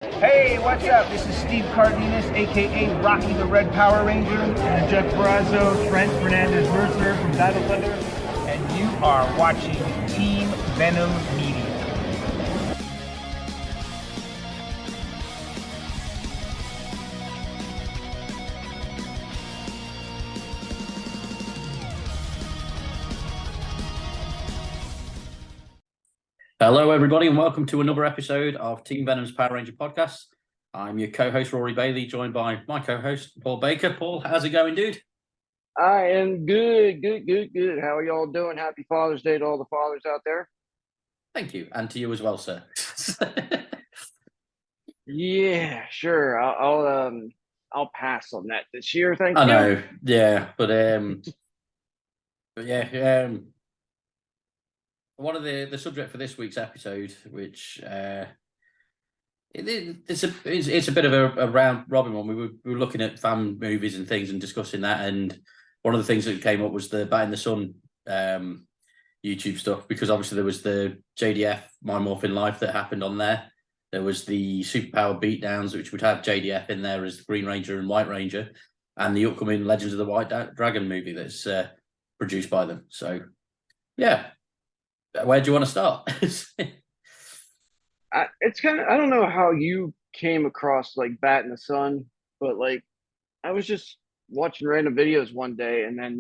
Hey, what's up? This is Steve Cardenas, aka Rocky the Red Power Ranger, And Jeff Barrazzo, Trent Fernandez Mercer from Battle Thunder. and you are watching Team Venom Media. Hello, everybody, and welcome to another episode of Team Venom's Power Ranger podcast. I'm your co-host, Rory Bailey, joined by my co-host, Paul Baker. Paul, how's it going, dude? I am good. How are y'all doing? Happy Father's Day to all the fathers out there. Thank you, and to you as well, sir. Yeah, sure. I'll pass on that this year. Thank I you. know, yeah, but yeah, one of the subject for this week's episode, which it's a bit of a round robin one. We were looking at fan movies and things and discussing that, and one of the things that came up was the Batinthesun YouTube stuff, because obviously there was the JDF My Morphin Life that happened on there. There was the Superpower Beatdowns, which would have JDF in there as the Green Ranger and White Ranger, and the upcoming Legends of the White Dragon movie that's produced by them. So, yeah, where do you want to start? It's kind of, I don't know how you came across like Bat in the Sun, but like I was just watching random videos one day, and then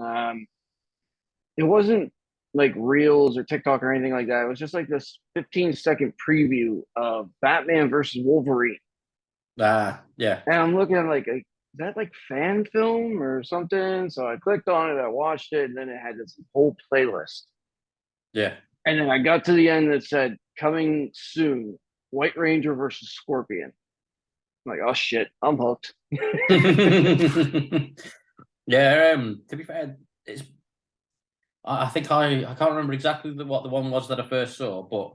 it wasn't like Reels or TikTok or anything like that. It was just like this 15-second preview of Batman versus Wolverine. Yeah. And I'm looking at is that like fan film or something? So I clicked on it, I watched it, and then it had this whole playlist. Yeah. And then I got to the end that said coming soon, White Ranger versus Scorpion. I'm like, oh shit, I'm hooked. Yeah, to be fair, I think I can't remember exactly what the one was that I first saw, but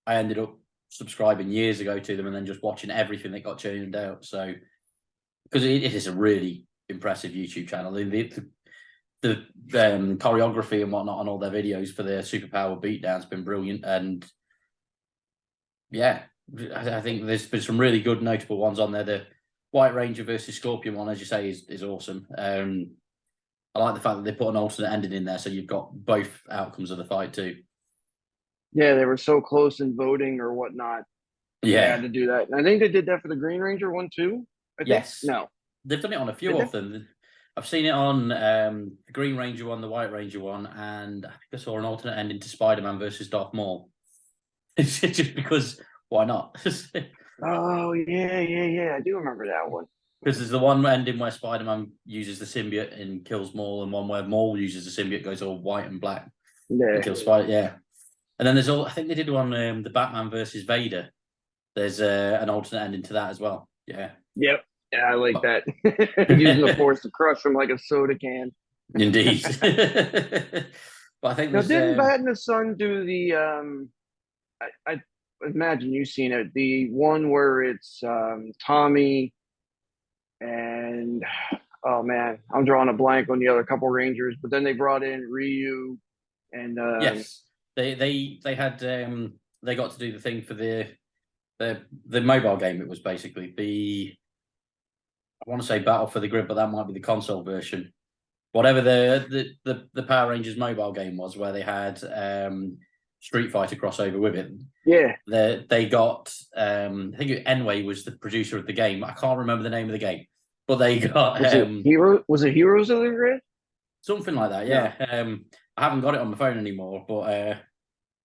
I ended up subscribing years ago to them and then just watching everything that got churned out. So, because it is a really impressive YouTube channel. The choreography and whatnot on all their videos for their Superpower Beatdown's been brilliant, and yeah, I think there's been some really good notable ones on there. The White Ranger versus Scorpion one, as you say, is awesome. I like the fact that they put an alternate ending in there, so you've got both outcomes of the fight too. Yeah, they were so close in voting or whatnot. They had to do that. And I think they did that for the Green Ranger one too. I think. Yes. No. They've done it on a few of them. I've seen it on the Green Ranger one, the White Ranger one, and I think I saw an alternate ending to Spider-Man versus Darth Maul. It's just because, why not? Oh yeah. I do remember that one. Because there's the one ending where Spider-Man uses the symbiote and kills Maul, and one where Maul uses the symbiote, goes all white and black, and kills Spider. Yeah. And then there's I think they did one, the Batman versus Vader. There's an alternate ending to that as well. Yeah. Yep. Yeah, I like that. Using the force to crush him like a soda can. Indeed. But I think Now, there's didn't Bat in the Sun do the I imagine you've seen it, the one where it's Tommy and oh man, I'm drawing a blank on the other couple Rangers, but then they brought in Ryu and yes, they had they got to do the thing for the mobile game. It was basically I want to say Battle for the Grid, but that might be the console version. Whatever the Power Rangers mobile game was, where they had Street Fighter crossover with it. Yeah, they got I think Enway was the producer of the game. I can't remember the name of the game, but they got was it Heroes of the Grid? Something like that. Yeah. I haven't got it on my phone anymore, but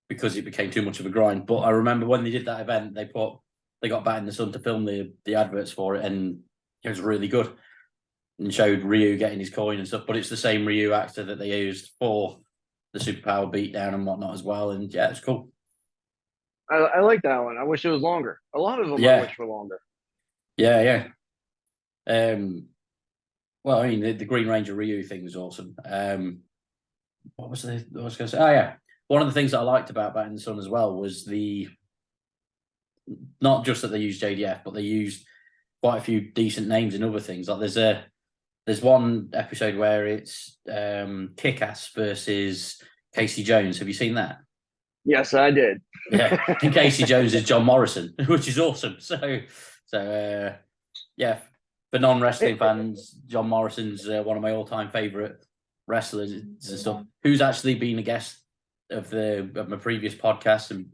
because it became too much of a grind. But I remember when they did that event, they got Bat in the Sun to film the adverts for it, and it was really good. And showed Ryu getting his coin and stuff, but it's the same Ryu actor that they used for the Superpower Beatdown and whatnot as well. And yeah, it's cool. I like that one. I wish it was longer. A lot of them I wish were longer. Yeah. Well, I mean, the Green Ranger Ryu thing was awesome. What was I was going to say? Oh yeah, one of the things that I liked about Bat in the Sun as well was not just that they used JDF, but they used quite a few decent names in other things. Like there's one episode where it's Kick-Ass versus Casey Jones. Have you seen that? Yes, I did. Yeah, and Casey Jones is John Morrison, which is awesome. So So yeah, for non-wrestling fans, John Morrison's one of my all-time favorite wrestlers and stuff. Who's actually been a guest of my previous podcasts, and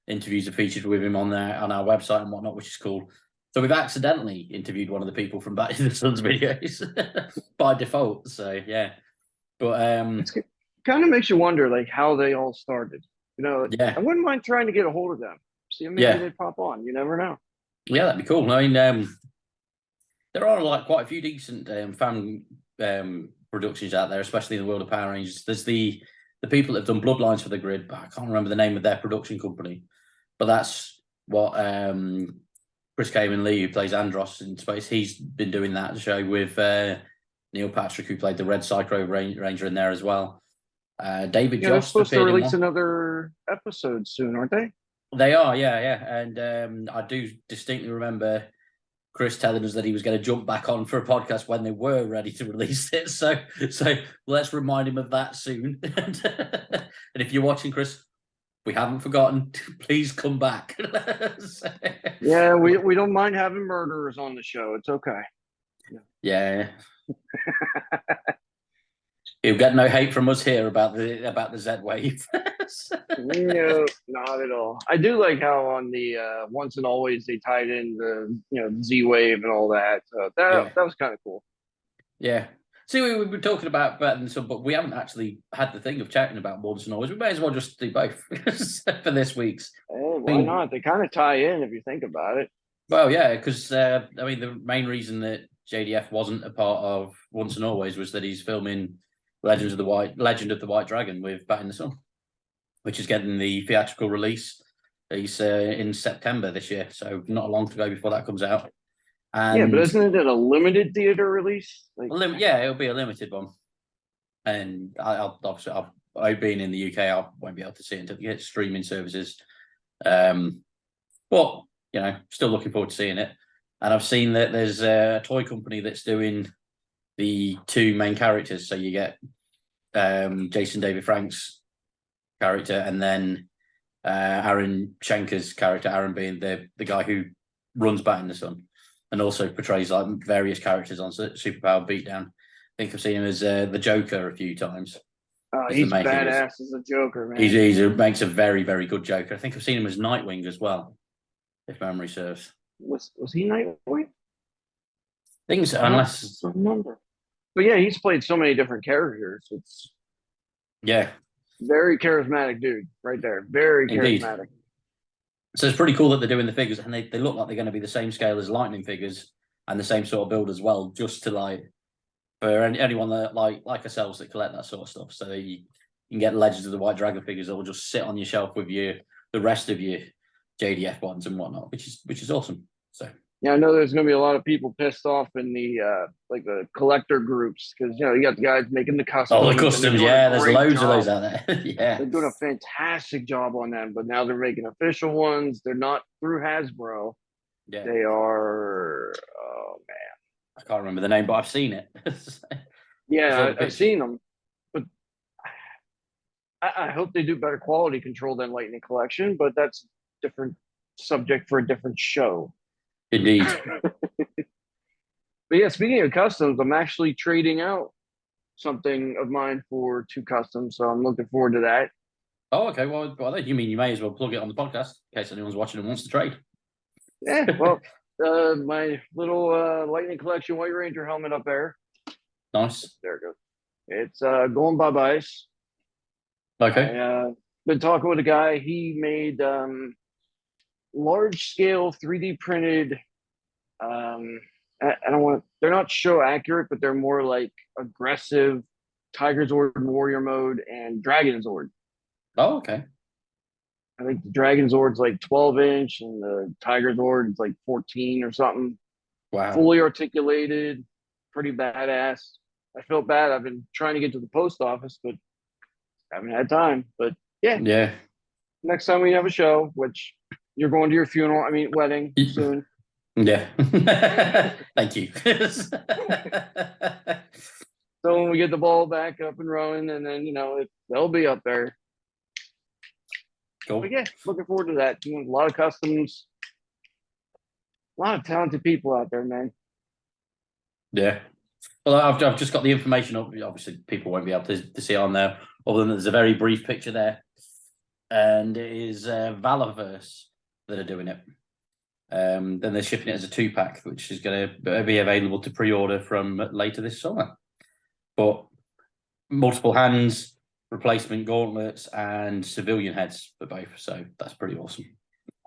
interviews are featured with him on our website and whatnot, which is cool. So we've accidentally interviewed one of the people from Batinthesун's videos by default. So yeah, but it kind of makes you wonder, like, how they all started. You know, yeah, I wouldn't mind trying to get a hold of them. See if maybe they pop on. You never know. yeah, that'd be cool. I mean, there are like quite a few decent fan productions out there, especially in the world of Power Rangers. There's the people that have done Bloodlines for the Grid, but I can't remember the name of their production company. But that's what Chris Kamen Lee, who plays Andros in Space, he's been doing that show with Neil Patrick, who played the Red Psycho Ranger in there as well. David They're Jost supposed to appeared in release one. another episode soon, aren't they? They are, yeah. And I do distinctly remember Chris telling us that he was going to jump back on for a podcast when they were ready to release it. So let's remind him of that soon. And if you're watching, Chris, we haven't forgotten. Please come back. Yeah, we don't mind having murderers on the show. It's okay. Yeah. You'll get no hate from us here about the Z Wave. No, not at all. I do like how on the Once and Always they tied in the Z Wave and all that. So that was kind of cool. Yeah. See, we've been talking about Batinthesun, but we haven't actually had the thing of chatting about Once and Always. We may as well just do both for this week's. Hey, why not? They kind of tie in if you think about it. Well, yeah, because I mean, the main reason that JDF wasn't a part of Once and Always was that he's filming Legend of the White Dragon with Batinthesun, which is getting the theatrical release. He's in September this year, so not long to go before that comes out. And yeah, but isn't it a limited theater release? Yeah, it'll be a limited one. And I'll being in the UK, I won't be able to see it until we get streaming services. But still looking forward to seeing it. And I've seen that there's a toy company that's doing the two main characters. So you get Jason David Frank's character, and then Aaron Schenker's character, Aaron being the guy who runs Batinthesun and also portrays like various characters on Superpower Beatdown. I think I've seen him as the Joker a few times. Oh, he's badass as a Joker, man. He makes a very, very good Joker. I think I've seen him as Nightwing as well, if memory serves. Was he Nightwing? I think so, unless I remember. But yeah, he's played so many different characters. It's very charismatic dude right there. Very charismatic. So it's pretty cool that they're doing the figures, and they look like they're going to be the same scale as Lightning figures and the same sort of build as well, just to for anyone that like ourselves that collect that sort of stuff. So you can get Legends of the White Dragon figures that will just sit on your shelf with the rest of your JDF ones and whatnot, which is awesome. So yeah, I know there's going to be a lot of people pissed off in the the collector groups because you got the guys making the customs. Oh, the customs, yeah. There's loads of those out there. Yeah, they're doing a fantastic job on them, but now they're making official ones. They're not through Hasbro. Yeah, they are. Oh man, I can't remember the name, but I've seen it. Yeah, I've seen them, but I hope they do better quality control than Lightning Collection. But that's a different subject for a different show. Indeed. But yeah, speaking of customs, I'm actually trading out something of mine for 2 customs, so I'm looking forward to that. Oh, okay. Well, you mean you may as well plug it on the podcast in case anyone's watching and wants to trade. Yeah, well, my little Lightning Collection White Ranger helmet up there. Nice. There it goes. It's going bye-byes. Okay. I've been talking with a guy. He made large-scale 3D printed. They're not show accurate, but they're more like aggressive Tiger Zord Warrior mode and Dragon Zord. Oh, okay. I think the Dragon Zord's like 12-inch and the Tiger Zord is like 14 or something. Wow. Fully articulated, pretty badass. I felt bad. I've been trying to get to the post office, but haven't had time. But yeah. Next time we have a show, which you're going to your wedding soon. Yeah. Thank you. So when we get the ball back up and running, and then they'll be up there. Cool. But yeah, looking forward to that. Doing a lot of customs. A lot of talented people out there, man. Yeah. Well, I've just got the information up. Obviously, people won't be able to see it on there, other than there's a very brief picture there, and it is Valorverse that are doing it. Then they're shipping it as a 2-pack, which is going to be available to pre-order from later this summer. But multiple hands, replacement gauntlets, and civilian heads for both. So that's pretty awesome.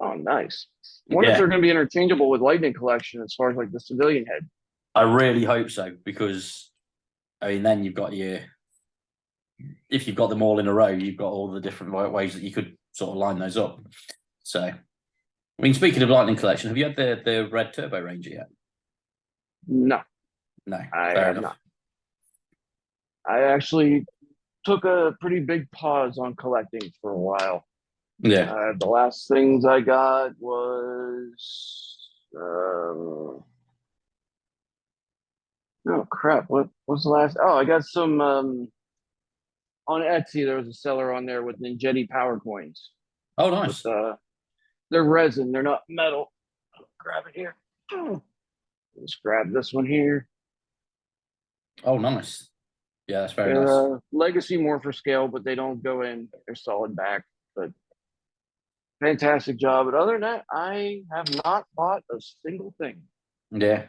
Oh, nice. I wonder if they're going to be interchangeable with Lightning Collection as far as like the civilian head. I really hope so, because I mean, then you've got if you've got them all in a row, you've got all the different ways that you could sort of line those up. So, I mean, speaking of Lightning Collection, have you had the Red Turbo Ranger yet? No. No, I fair have enough. not. I actually took a pretty big pause on collecting for a while. Yeah. The last things I got was oh crap, what was the last? Oh, I got some on Etsy. There was a seller on there with Ninjetti power coins. Oh, nice. With, they're resin, they're not metal. I'll grab it here. Let's grab this one here. Oh, nice. Yeah, that's very They're nice. legacy morpher scale, but they don't go in. They're solid back, but fantastic job. But other than that, I have not bought a single thing. Yeah.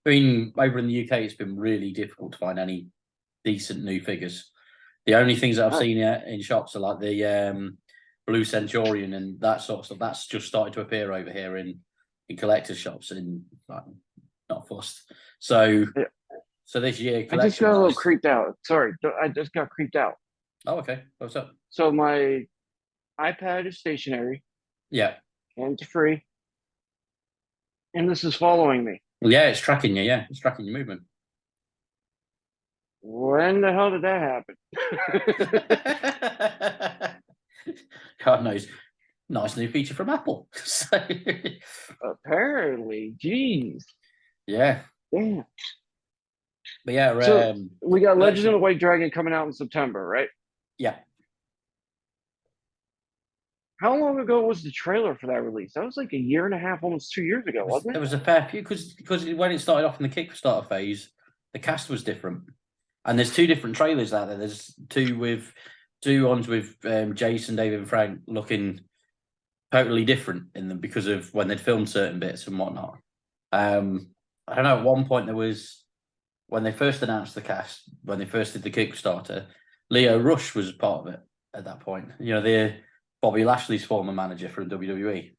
I mean, over in the UK, it's been really difficult to find any decent new figures. The only things that I've seen in shops are like the Blue Centurion and that sort of stuff. That's just started to appear over here in collectors' shops, and like, not fussed. So, so this year, I just got a little creeped out. Sorry, I just got creeped out. Oh, okay. What's up? So my iPad is stationary. Yeah. Hands-free. And this is following me. Yeah, it's tracking you. Yeah, it's tracking your movement. When the hell did that happen? God knows. Nice new feature from Apple. Apparently, geez. Yeah. Damn. But yeah, so we got Legend of the White Dragon coming out in September, right? Yeah. How long ago was the trailer for that release? That was like a year and a half, almost 2 years ago, wasn't it? There was a fair few, because when it started off in the Kickstarter phase, the cast was different. And there's 2 different trailers out there. There's two ones with Jason, David, and Frank looking totally different in them because of when they'd filmed certain bits and whatnot. I don't know, at one point there was, when they first announced the cast, when they first did the Kickstarter, Leo Rush was part of it at that point. You know, the Bobby Lashley's former manager from WWE.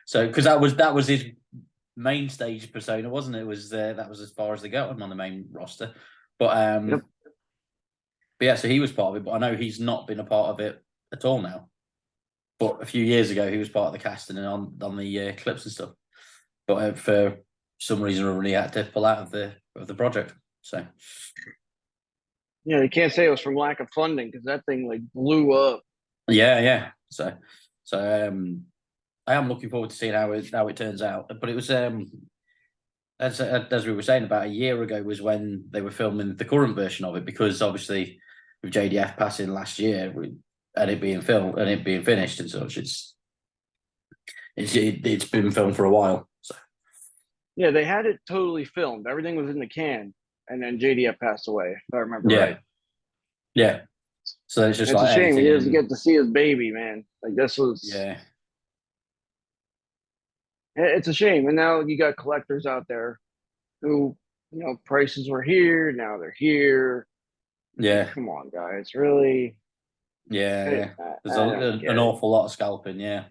so because that was his main stage persona, wasn't it? That was as far as they got him on the main roster. But Yep. But yeah, so he was part of it, but I know he's not been a part of it at all now. But a few years ago, he was part of the casting and on the clips and stuff. But for some reason or other, he had to pull out of the project. So yeah, you can't say it was from lack of funding, because that thing like blew up. Yeah. So I am looking forward to seeing how it turns out. But it was as we were saying, about a year ago was when they were filming the current version of it, because obviously with JDF passing last year and it being filmed and it being finished and such, it's been filmed for a while. So yeah, they had it totally filmed. Everything was in the can, and then JDF passed away, if I remember right. Yeah. So it's just it's like a shame he doesn't get to see his baby, man. Like this was It's a shame. And now you got collectors out there who, you know, prices were here, now they're here. Yeah. Come on, guys. Really? Yeah. There's an awful lot of scalping, yeah.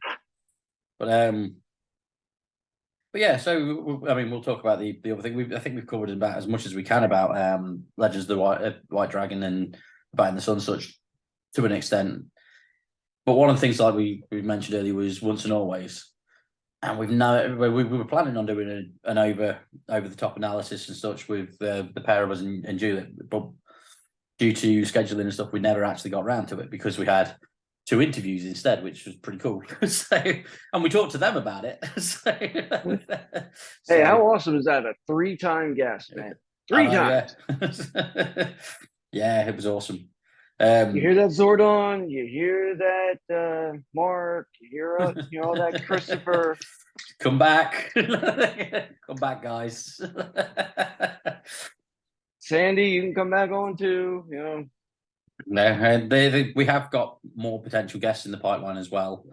But yeah, so I mean, we'll talk about the other thing. I think we've covered about as much as we can about Legends of the White Dragon and Batinthesun such to an extent. But one of the things, like we mentioned earlier, was Once and Always. And we were planning on doing an over the top analysis and such with the pair of us and Juliet, but due to scheduling and stuff, we never actually got around to it because we had 2 interviews instead, which was pretty cool. And we talked to them about it. Hey, how awesome is that? A 3-time guest, man. 3 times. Yeah, it was awesome. You hear that, Zordon? You hear that, Mark? You hear all that, Christopher? Come back. Come back, guys. Sandy, you can come back on too. No, we have got more potential guests in the pipeline as well.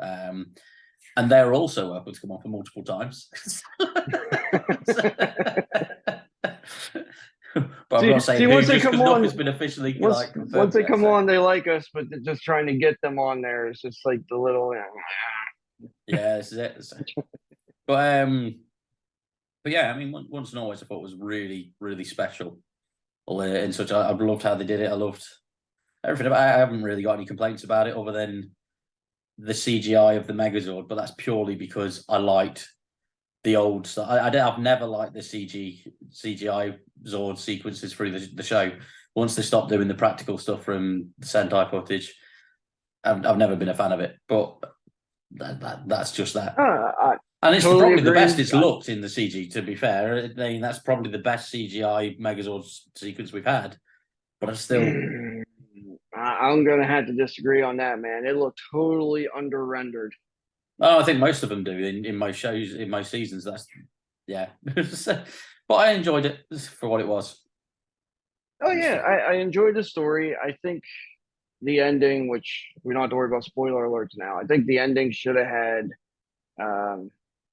And they're also welcome to come on for multiple times. But I'm not saying once who, they just come because on, nothing's been officially confirmed. once they come so. on, they like us, but they're just trying to get them on there. It's just like the little. Yeah, this is it. But yeah, I mean, Once and Always I thought was really, really special. And such, I loved how they did it. I loved everything about it. I haven't really got any complaints about it other than the CGI of the Megazord, but that's purely because I liked the old stuff. I've never liked the CGI Zord sequences through the show. Once they stopped doing the practical stuff from the Sentai footage, I've never been a fan of it. But that's just that. And it's totally probably the agree. best it's looked in the CG, to be fair. I mean, that's probably the best CGI Megazord sequence we've had. But I still... I'm going to have to disagree on that, man. It looked totally under-rendered. Oh, I think most of them do in most shows, in most seasons. That's... Yeah. But I enjoyed it for what it was. Oh, yeah. I enjoyed the story. I think the ending, which we don't have to worry about spoiler alerts now, I think the ending should have had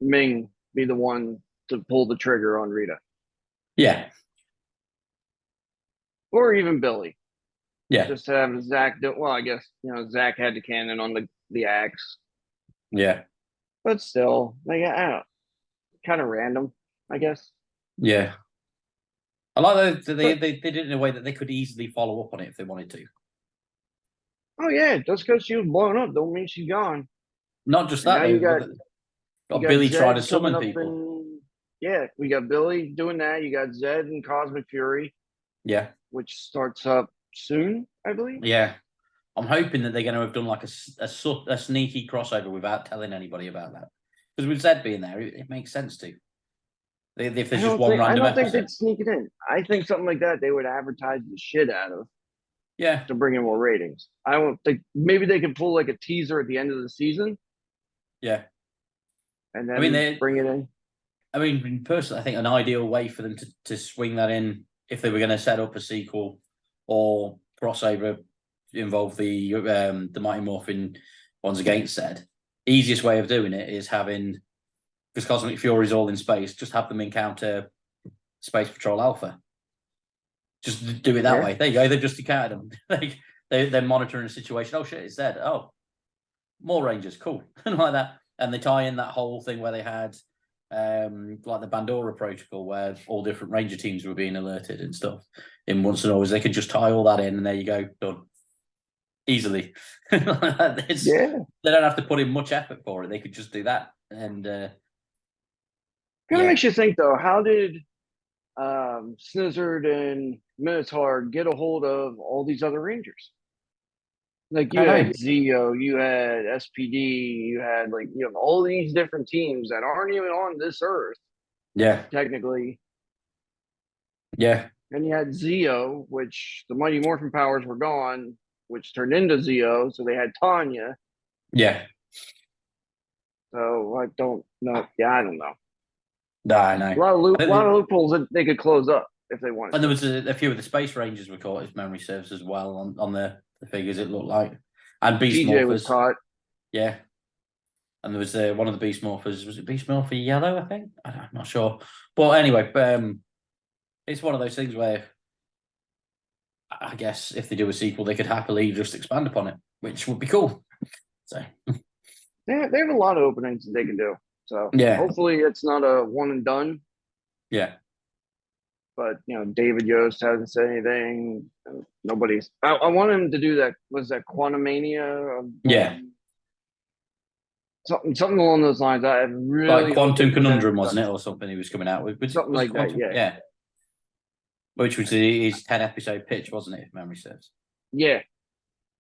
Ming be the one to pull the trigger on Rita. Yeah. Or even Billy. Yeah. Just to have Zach do, well, I guess, Zach had the cannon on the axe. Yeah. But still, like, I don't know. Kind of random, I guess. Yeah. I like that they did it in a way that they could easily follow up on it if they wanted to. Oh, yeah. Just because she was blown up don't mean she's gone. Not just that, now you got Billy Zed trying to coming summon up people. Yeah, we got Billy doing that. You got Zed and Cosmic Fury. Yeah. Which starts up soon, I believe. Yeah. I'm hoping that they're going to have done like a sneaky crossover without telling anybody about that. Because with Zed being there, it makes sense to. If there's just one random I don't episode. think they'd sneak it in. I think something like that they would advertise the shit out of. Yeah. To bring in more ratings. I don't think maybe they could pull like a teaser at the end of the season. Yeah. And then bring it in. I mean, personally, I think an ideal way for them to swing that in, if they were going to set up a sequel or crossover, involve the Mighty Morphin ones against Zed. Easiest way of doing it is having, because Cosmic Fury's all in space, just have them encounter Space Patrol Alpha. Just do it that way. There you go. They've just encountered them. They're monitoring the situation. Oh shit, it's Zed. Oh, more Rangers. Cool. And like that. And they tie in that whole thing where they had like the Bandora protocol, where all different Ranger teams were being alerted and stuff. In Once and Always, they could just tie all that in, and there you go, done. Easily. They don't have to put in much effort for it. They could just do that. And kind of makes you think though, how did Snizzard and Minotaur get a hold of all these other Rangers? Like you had Zeo, you had SPD, you had all these different teams that aren't even on this Earth. Yeah. Technically. Yeah. And you had Zeo, which the Mighty Morphin powers were gone, which turned into Zeo, so they had Tanya. Yeah. So I don't know. Yeah, I don't know. No, I know. A lot of loopholes that they could close up if they wanted. And there was a few of the Space Rangers were caught, if memory serves, as well on the figures. It looked like, and Beast DJ Morphers was caught. Yeah, and there was one of the Beast Morphers. Was it Beast Morpher Yellow? I think. I'm not sure. But anyway, it's one of those things where I guess if they do a sequel, they could happily just expand upon it, which would be cool. So they have a lot of openings that they can do. So yeah, hopefully it's not a one and done. Yeah. But David Yost hasn't said anything. Nobody's. I want him to do that. Was that Quantumania? Yeah. Something along those lines. I really like Quantum Conundrum, wasn't it, or something? He was coming out with something like that. Yeah. Which was his 10-episode pitch, wasn't it? If memory serves. Yeah,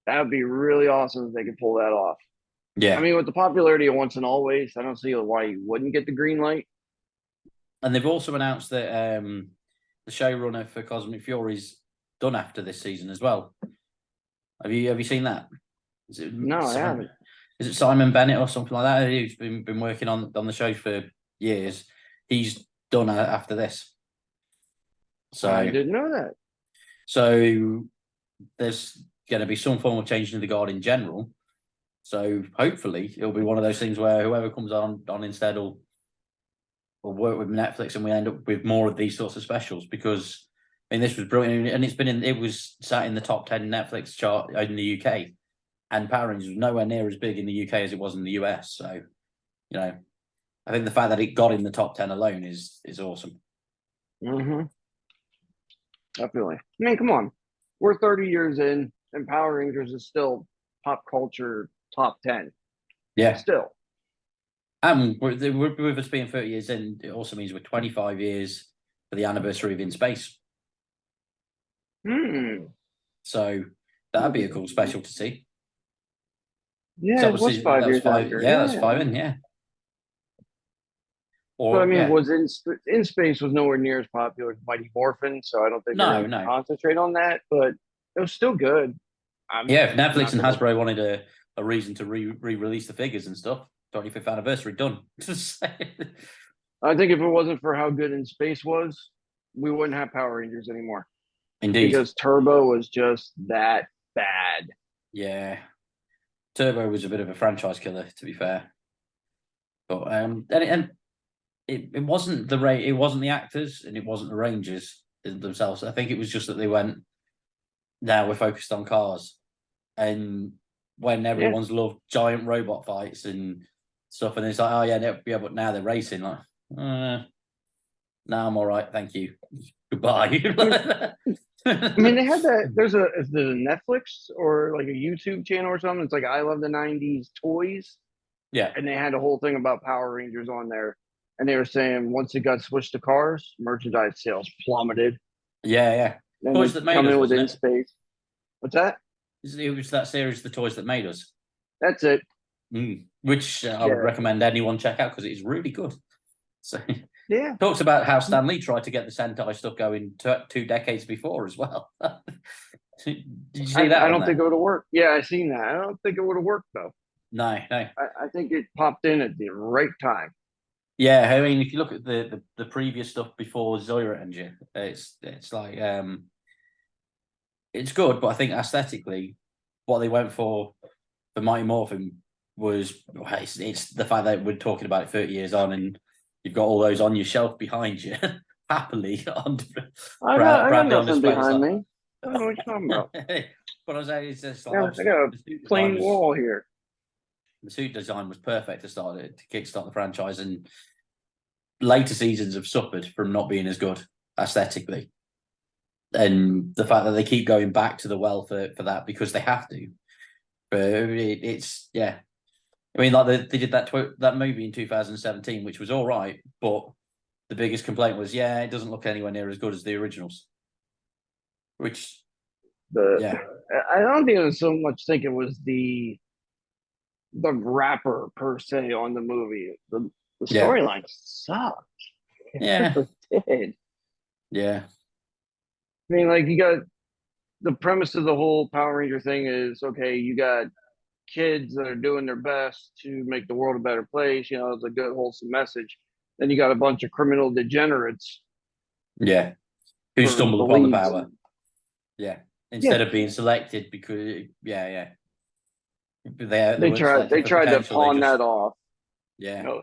that would be really awesome if they could pull that off. Yeah. I mean, with the popularity of Once and Always, I don't see why you wouldn't get the green light. And they've also announced that the showrunner for Cosmic Fury's done after this season as well. Have you seen that? No, I haven't. Is it Simon Bennett or something like that? He's been working on the show for years. He's done after this. So I didn't know that. So there's going to be some form of change in the guard in general. So hopefully it'll be one of those things where whoever comes on instead will work with Netflix, and we end up with more of these sorts of specials. Because I mean, this was brilliant, and it was sat in the top 10 Netflix chart in the UK, and Power Rangers was nowhere near as big in the UK as it was in the US. So, I think the fact that it got in the top 10 alone is awesome. Mm-hmm. Definitely. I mean, come on. We're 30 years in, and Power Rangers is still pop culture top 10. Yeah. Still. With us being 30 years in, it also means we're 25 years for the anniversary of In Space. So that'd be a cool special to see. Yeah, it was 5 years after. Yeah, that's 5 in, yeah. Or, but I mean, was In Space was nowhere near as popular as Mighty Morphin, so I don't think they're going to concentrate on that, but it was still good. If Netflix and Hasbro wanted a reason to re-release the figures and stuff, 25th anniversary done. I think if it wasn't for how good In Space was, we wouldn't have Power Rangers anymore. Indeed. Because Turbo was just that bad. Yeah. Turbo was a bit of a franchise killer, to be fair. But it wasn't the actors, and it wasn't the Rangers themselves. I think it was just that they went, now we're focused on cars. And when everyone's loved giant robot fights and stuff, and it's like, oh yeah, but now they're racing. Like, no, I'm all right, thank you, goodbye. I mean, they had that. There's a Netflix or like a YouTube channel or something. It's like I Love the '90s Toys. Yeah, and they had a whole thing about Power Rangers on there, and they were saying once it got switched to cars, merchandise sales plummeted. Yeah. And Toys That Made Us, in within space. What's that? It was that series, The Toys That Made Us. That's it. Which I would recommend anyone check out because it is really good. So yeah, talks about how Stan Lee tried to get the Sentai stuff going 2 decades before as well. Did you see that? I don't think it would have worked. Yeah, I seen that. I don't think it would have worked though. No. I think it popped in at the right time. Yeah, I mean, if you look at the previous stuff before Zoya Engine, it's like it's good, but I think aesthetically, what they went for Mighty Morphin was it's the fact that we're talking about it 30 years on, and you've got all those on your shelf behind you, happily. I got nothing behind me. I don't know what you're talking about. But I was saying, it's just like, I got a plain wall here. The suit design was perfect to kickstart the franchise, and later seasons have suffered from not being as good aesthetically. And the fact that they keep going back to the well for that because they have to. But it's I mean, like they did that movie in 2017, which was all right, but the biggest complaint was, it doesn't look anywhere near as good as the originals. Which, I don't think it was so much. Think it was the rapper per se on the movie. The storyline sucked. It did. Yeah. I mean, like, you got the premise of the whole Power Ranger thing is, okay, you got kids that are doing their best to make the world a better place. It's a good, wholesome message. Then you got a bunch of criminal degenerates. Yeah. Who stumbled upon the power. Yeah. Instead of being selected because, They tried to pawn that off. Yeah.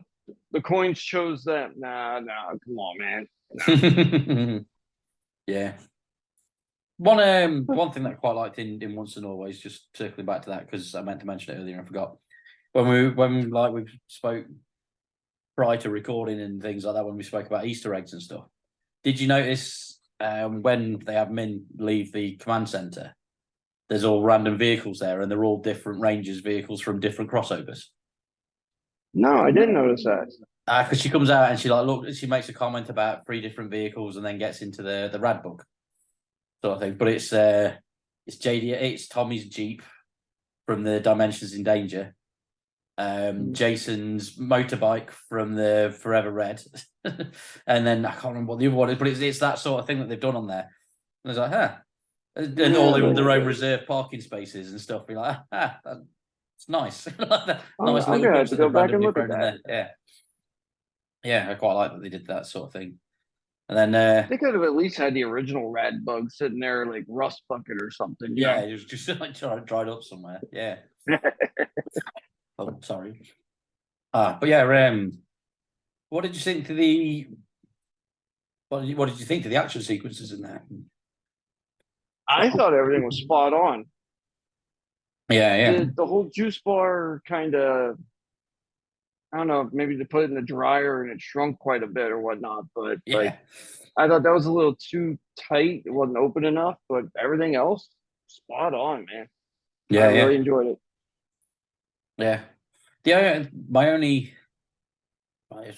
The coins chose them. Nah, come on, man. Nah. Yeah. One thing that I quite liked in Once and Always, just circling back to that because I meant to mention it earlier and I forgot. When we spoke prior to recording and things like that, when we spoke about Easter eggs and stuff, did you notice when they have Min leave the command center, there's all random vehicles there and they're all different Rangers vehicles from different crossovers? No, I didn't notice that. Because she comes out and she makes a comment about 3 different vehicles and then gets into the rad book sort of thing. But it's it's Tommy's Jeep from the Dimensions in Danger, Jason's motorbike from the Forever Red, and then I can't remember what the other one is, but it's that sort of thing that they've done on there. And it's like, and all their own reserved parking spaces and stuff. Be like, it's nice. Nice I'm gonna have to go back and look at that. Yeah. Yeah, I quite like that they did that sort of thing. And then They could have at least had the original Rad Bug sitting there, like Rust Bucket or something. yeah, it was just like dried up somewhere. Yeah. Oh, sorry. But yeah, what did you think to the what did you think to the action sequences in there? I thought everything was spot on. Yeah, yeah. The whole juice bar kind of, I don't know, maybe they put it in the dryer and it shrunk quite a bit or whatnot, but like Yeah. I thought that was a little too tight. It wasn't open enough, but everything else, spot on, man. I Yeah, really yeah. enjoyed it. Yeah. My only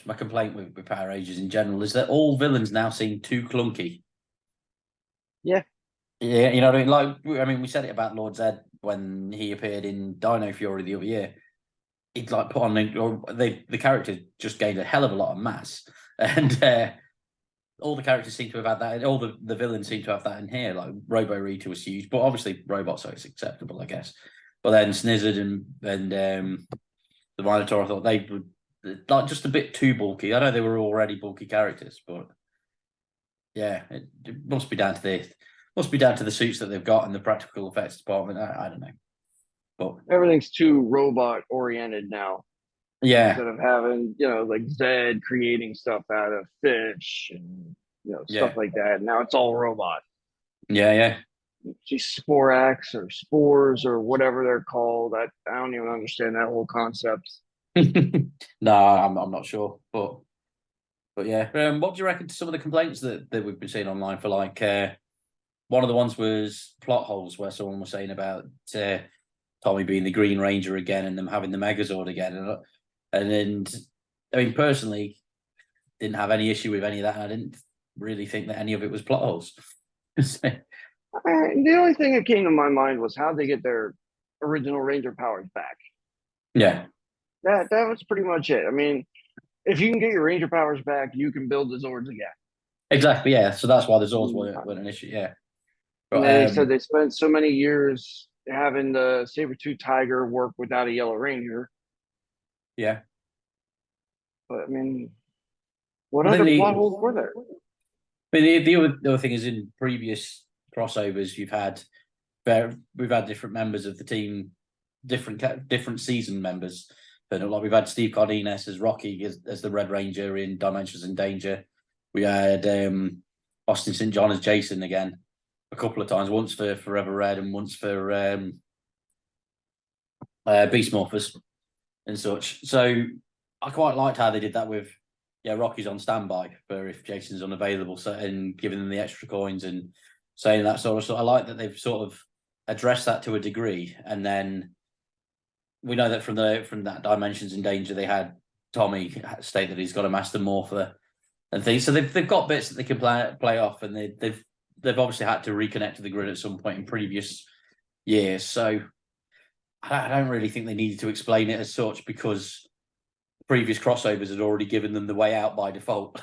my complaint with Power Rangers in general is that all villains now seem too clunky. Yeah. Yeah, you know what I mean? Like, I mean, we said it about Lord Zed when he appeared in Dino Fury the other year. He'd like put on, or the character just gained a hell of a lot of mass, and all the characters seem to have had that. All the villains seem to have that in here. Like Robo Rita was huge, but obviously robot, so it's acceptable, I guess. But then Snizzard and the Minotaur, I thought they were like just a bit too bulky. I know they were already bulky characters, but yeah, it must be down to the suits that they've got and the practical effects department. I don't know, but Everything's too robot oriented now. yeah, Instead of having, like Zed creating stuff out of fish and stuff yeah, like that. Now it's all robot. yeah. These Sporax or spores or whatever they're called. I don't even understand that whole concept. No, I'm not sure, but yeah. What do you reckon to some of the complaints that we've been seeing online for like one of the ones was plot holes where someone was saying about Tommy being the Green Ranger again and them having the Megazord again, and then I mean personally didn't have any issue with any of that. And I didn't really think that any of it was plot holes. The only thing that came to my mind was how they get their original Ranger powers back. Yeah, That was pretty much it. I mean, if you can get your Ranger powers back, you can build the Zords again. exactly. Yeah, so that's why the Zords weren't an issue. Yeah, And but they said they spent so many years having the Saber-tooth Tiger work without a Yellow Ranger. yeah. But I mean, what I think other plot holes were there? But the other thing is in previous crossovers we've had different members of the team, different season members. But like we've had Steve Cardenas as Rocky as the Red Ranger in Dimensions in Danger. We had Austin St. John as Jason again a couple of times, once for Forever Red and once for Beast Morphers and such. So I quite liked how they did that with Rocky's on standby for if Jason's unavailable, so and giving them the extra coins and saying that sort of stuff. I like that they've sort of addressed that to a degree, and then we know that from that Dimensions in Danger, they had Tommy state that he's got a Master Morpher and things. So they've got bits that they can play off, and they've obviously had to reconnect to the grid at some point in previous years. So I don't really think they needed to explain it as such because previous crossovers had already given them the way out by default.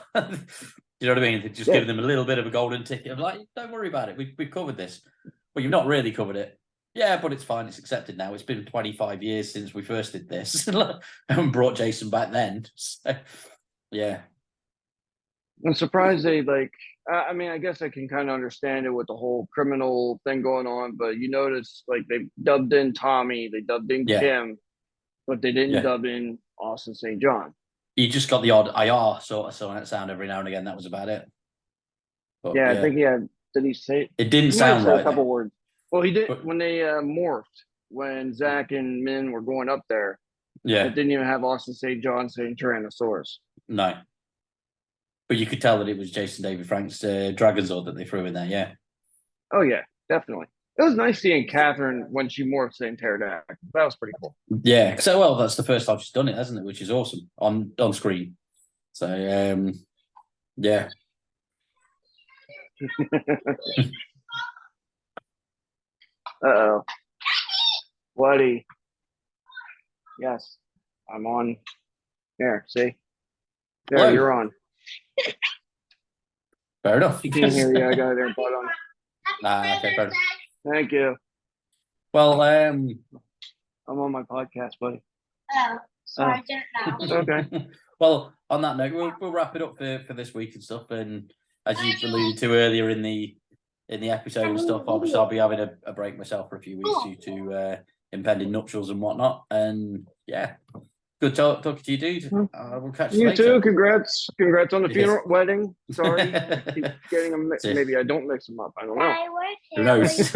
You know what I mean? They'd just given them a little bit of a golden ticket of like, don't worry about it. We've covered this. Well, you've not really covered it. Yeah, but it's fine. It's accepted now. It's been 25 years since we first did this and brought Jason back then. So, yeah. I'm surprised they I mean, I guess I can kind of understand it with the whole criminal thing going on, but you notice like they dubbed in Tommy, they dubbed in Kim, but they didn't dub in Austin St. John. You just got the odd IR sort of sound every now and again. That was about it. But, I think he had. Did he say? It didn't sound right. A couple words. Well, he did when they morphed. When Zach and Min were going up there. Yeah, it didn't even have Austin St. John saying Tyrannosaurus. No, but you could tell that it was Jason David Frank's Dragonzord that they threw in there. Yeah. Oh yeah, definitely. It was nice seeing Catherine when she morphed saying pterodactyl. That was pretty cool. Yeah, so that's the first time she's done it, hasn't it? Which is awesome on screen. So yeah. Uh-oh. Bloody. Yes. I'm on. There, see? There, hello. You're on. Fair enough. You can't hear you. I got it there, butt on. Okay, fair enough. Thank you. Well, I'm on my podcast, buddy. Oh, sorry, I didn't know. Okay. Well, on that note, we'll wrap it up for this week and stuff. And as you've alluded to earlier in the episode and stuff, obviously I'll be having a break myself for a few weeks due to impending nuptials and whatnot. And yeah, good talking to you, dude. We'll catch you later. You too. Congrats on the funeral, wedding. Sorry, I keep getting them. Maybe I don't mix them up. I don't know. Who knows?